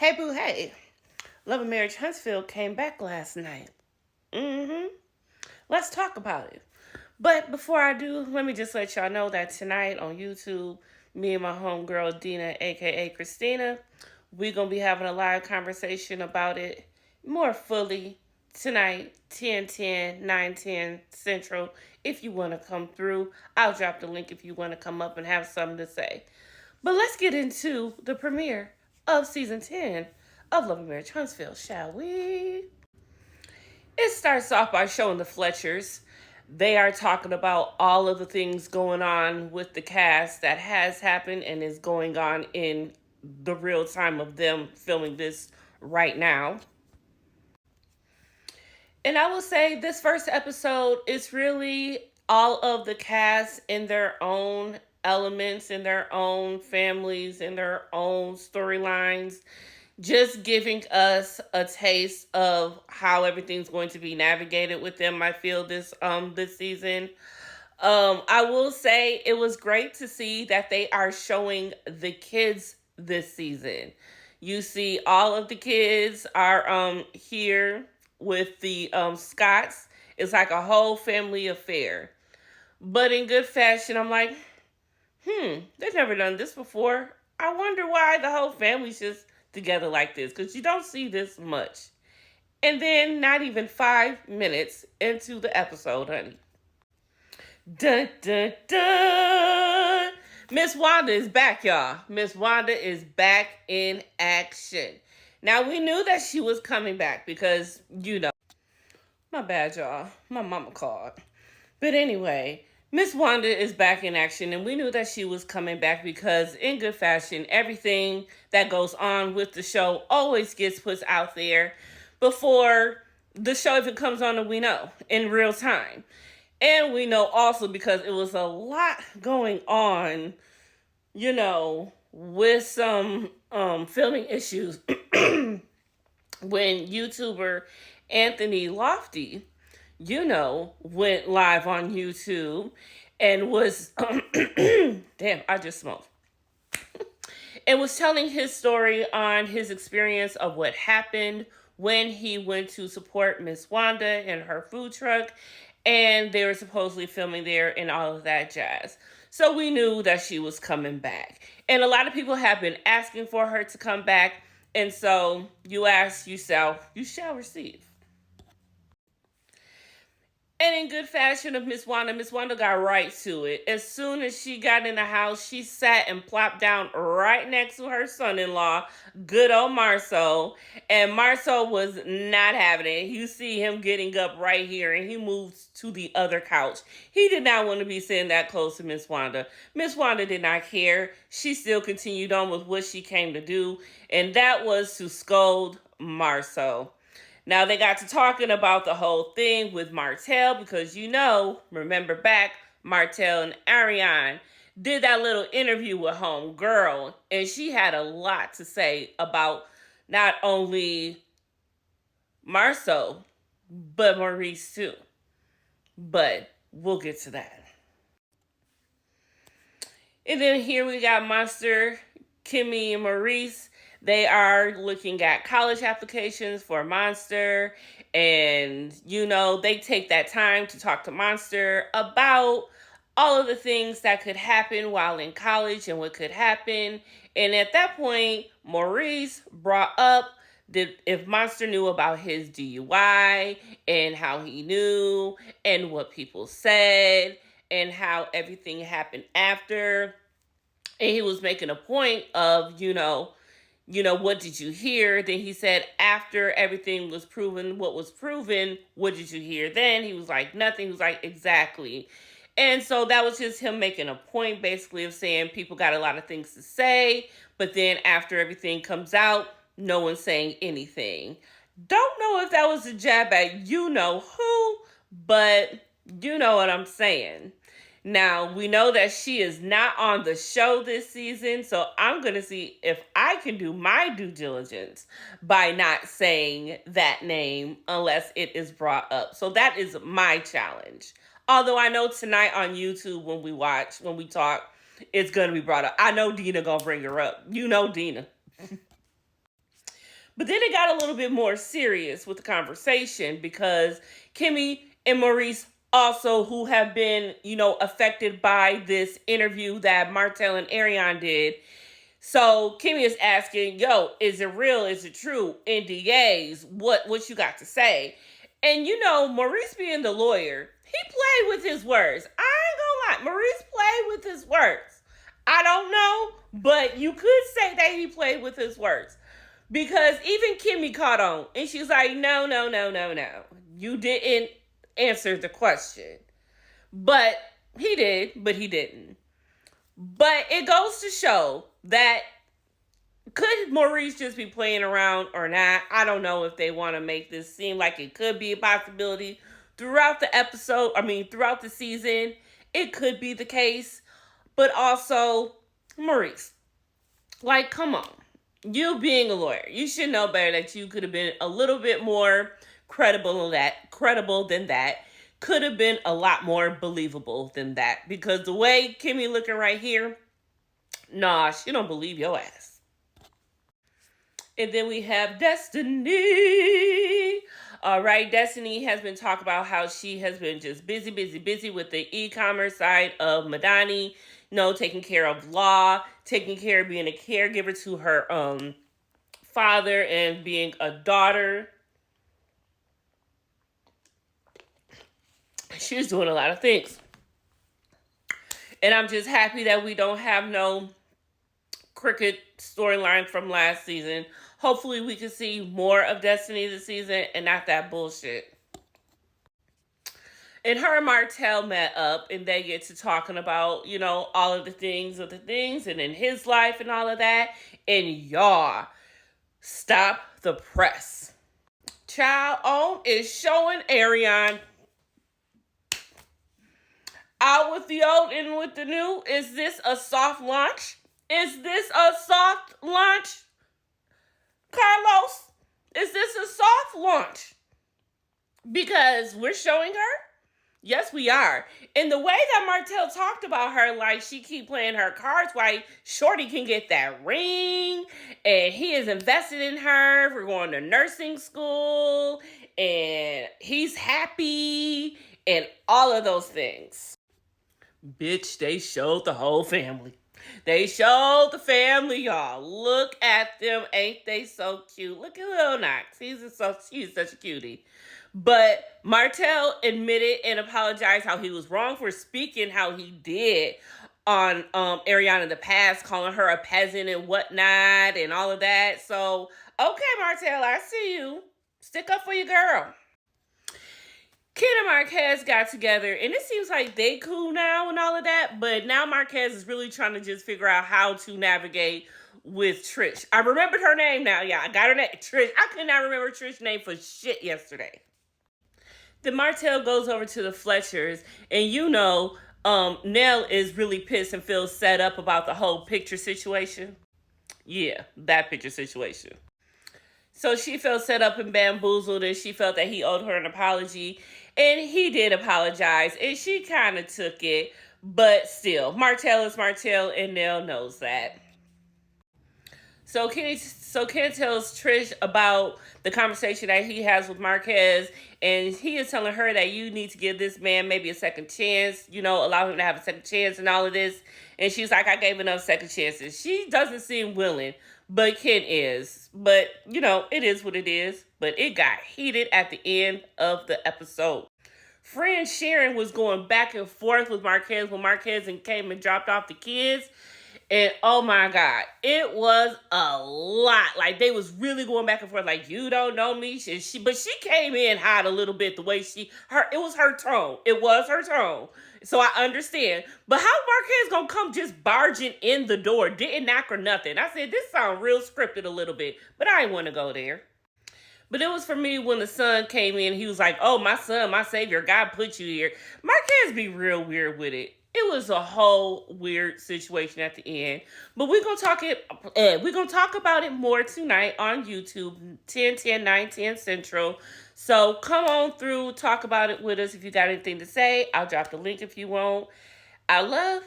Hey boo hey. Love&Marriage Huntsville came back last night. Let's talk about it. But before I do, let me just let y'all know that tonight on YouTube, me and my homegirl Dina, aka Christina, we're gonna be having a live conversation about it more fully tonight, 10:10, 9:10 Central. If you wanna come through, I'll drop the link if you wanna come up and have something to say. But let's get into the premiere of season 10 of Love&Marriage Huntsville, shall we? It starts off by showing the Fletchers. They are talking about all of the things going on with the cast that has happened and is going on in the real time of them filming this right now. And I will say this first episode is really all of the cast in their own elements, in their own families, in their own storylines, just giving us a taste of how everything's going to be navigated with them. I feel this season. I will say it was great to see that they are showing the kids this season. You see, all of the kids are here with the Scotts. It's like a whole family affair, but in good fashion. I'm like, they've never done this before. I wonder why the whole family's just together like this, because you don't see this much. And then, not even 5 minutes into the episode, honey. Dun, dun, dun. Miss Wanda is back, y'all. Miss Wanda is back in action. Now, we knew that she was coming back because, my bad, y'all. My mama called. But anyway, Miss Wanda is back in action, and we knew that she was coming back because, in good fashion, everything that goes on with the show always gets put out there before the show even comes on, and we know in real time. And we know also because it was a lot going on, with some filming issues when YouTuber Anthony Lofty, went live on YouTube and was, damn, I just smoked. And was telling his story on his experience of what happened when he went to support Miss Wanda and her food truck. And they were supposedly filming there and all of that jazz. So we knew that she was coming back. And a lot of people have been asking for her to come back. And so you ask, you shall receive. And in good fashion of Miss Wanda got right to it. As soon as she got in the house, she sat and plopped down right next to her son-in-law, good old Marceau. And Marceau was not having it. You see him getting up right here, and he moves to the other couch. He did not want to be sitting that close to Miss Wanda. Miss Wanda did not care. She still continued on with what she came to do, and that was to scold Marceau. Now, they got to talking about the whole thing with Martell because, remember back, Martell and Ariane did that little interview with Homegirl, and she had a lot to say about not only Marceau, but Maurice too. But we'll get to that. And then here we got Monster, Kimmy, and Maurice. They are looking at college applications for Monster. And, they take that time to talk to Monster about all of the things that could happen while in college and what could happen. And at that point, Maurice brought up if Monster knew about his DUI and how he knew and what people said and how everything happened after. And he was making a point of, what did you hear? Then he said, after everything was proven, what was proven, what did you hear then? He was like, nothing. He was like, exactly. And so that was just him making a point, basically, of saying people got a lot of things to say, but then after everything comes out, no one's saying anything. Don't know if that was a jab at who, but you know what I'm saying. Now, we know that she is not on the show this season, so I'm going to see if I can do my due diligence by not saying that name unless it is brought up. So that is my challenge. Although I know tonight on YouTube when we talk, it's going to be brought up. I know Dina going to bring her up. You know Dina. But then it got a little bit more serious with the conversation because Kimmy and Maurice also, who have been, affected by this interview that Martell and Ariane did. So Kimmy is asking, yo, is it real? Is it true? NDAs, what you got to say? And Maurice being the lawyer, he played with his words. I ain't gonna lie, Maurice played with his words. I don't know, but you could say that he played with his words. Because even Kimmy caught on, and she's like, no. You didn't answer the question. But he did, but he didn't. But it goes to show that could Maurice just be playing around or not? I don't know if they want to make this seem like it could be a possibility throughout the episode. Throughout the season, it could be the case. But also, Maurice, like, come on. You being a lawyer, you should know better that you could have been a little bit more credible than that. Could have been a lot more believable than that. Because the way Kimmy looking right here, nah, she don't believe your ass. And then we have Destiny. All right, Destiny has been talking about how she has been just busy with the e-commerce side of Madani. Taking care of Law, taking care of being a caregiver to her father and being a daughter. She's doing a lot of things. And I'm just happy that we don't have no cricket storyline from last season. Hopefully we can see more of Destiny this season and not that bullshit. And her and Martell met up and they get to talking about, all of the things and in his life and all of that. And y'all, stop the press. Child On is showing Ariane out with the old and with the new. Is this a soft launch? Carlos? Is this a soft launch? Because we're showing her. Yes, we are. And the way that Martell talked about her, like she keep playing her cards right, Shorty can get that ring, and he is invested in her for going to nursing school, and he's happy, and all of those things. Bitch, they showed the whole family. They showed the family, y'all. Look at them. Ain't they so cute? Look at Lil Knox. She's such a cutie. But Martell admitted and apologized how he was wrong for speaking how he did on Ariana in the past, calling her a peasant and whatnot and all of that. So, okay, Martell, I see you. Stick up for your girl. Ken and Marquez got together, and it seems like they cool now and all of that, but now Marquez is really trying to just figure out how to navigate with Trish. I remembered her name now, yeah. I got her name, Trish. I could not remember Trish's name for shit yesterday. Then Martell goes over to the Fletchers, and Nell is really pissed and feels set up about the whole picture situation. Yeah, that picture situation. So she felt set up and bamboozled, and she felt that he owed her an apology. And he did apologize, and she kind of took it. But still, Martell is Martell, and Nell knows that. So Ken tells Trish about the conversation that he has with Marquez, and he is telling her that you need to give this man maybe a second chance, allow him to have a second chance and all of this. And she's like, I gave enough second chances. She doesn't seem willing, but Ken is. But, it is what it is. But it got heated at the end of the episode. Friend Sharon was going back and forth with Marquez when Marquez came and dropped off the kids. And oh my God, it was a lot. Like they was really going back and forth. Like, you don't know me. But she came in hot a little bit the way it was her tone. It was her tone. So I understand. But how Marquez gonna come just barging in the door? Didn't knock or nothing. I said, this sound real scripted a little bit. But I didn't want to go there. But it was for me when the son came in. He was like, oh, my son, my savior, God put you here. Marquez be real weird with it. It was a whole weird situation at the end. But we're gonna talk about it more tonight on YouTube, 10, 9, 10 Central. So come on through, talk about it with us if you got anything to say. I'll drop the link if you want. I love.